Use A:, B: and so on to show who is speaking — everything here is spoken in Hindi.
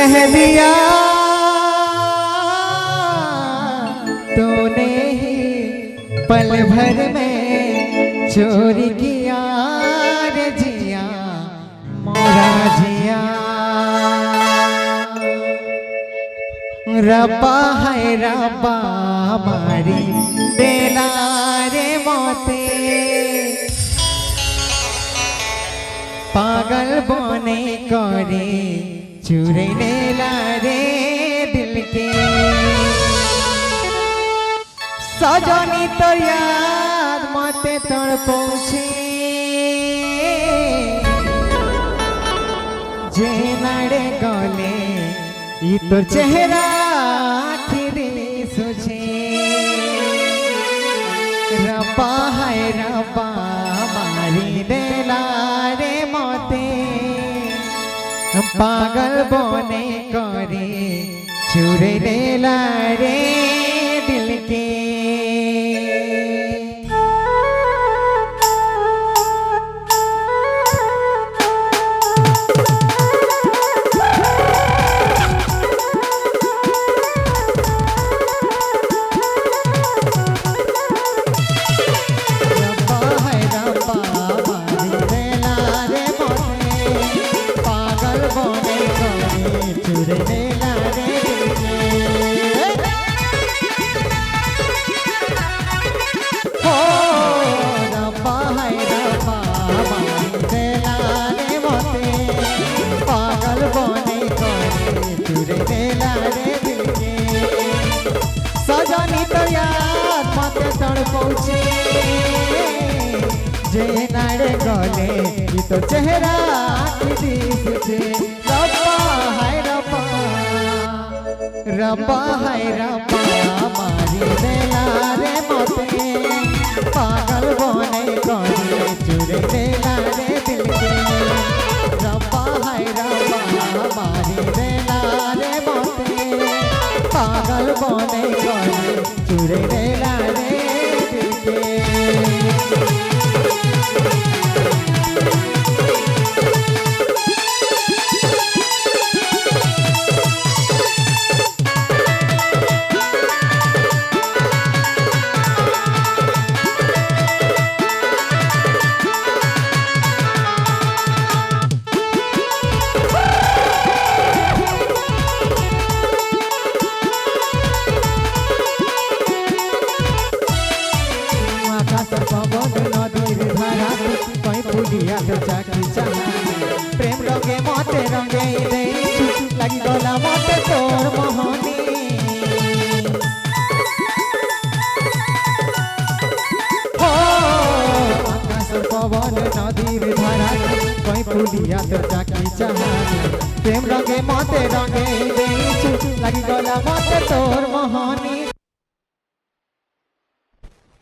A: कह दिया तूने ही पल भर में चोरी किया रे जिया मोरा जिया। रब्बा है रब्बा मारी देला रे मोते पागल बने करे चुरे लेला रे दिल के। सजनी तो याद मते तड़पोछे जे नाड़े गले ई तो चेहरा आखिरी सुझे। रब्बा है रब्बा मारी देला रे मोते पागल बने करे चुरे लेला रे दिल के। सजनी तो याद मते तड़पोछे जे नाड़े गले ई तो चेहरा आखिरी सुझे। रब्बा है रब्बा रब्बा है रब्बा मारी देला रे मोते पागल बने करे चुरे देला रे दिल के। रब्बा है रब्बा मारी देला रे मोते पागल बने करे चुरे देला रे दिल के। प्रेम रंगे मते रंगे लगी गला मते तोर मोहनी। हो आकाश पवन नदीर धारा कहीं पुलिया तो जाकी चाहानी। प्रेम रंगे मते रंगे लगी गला मते तोर मोहनी।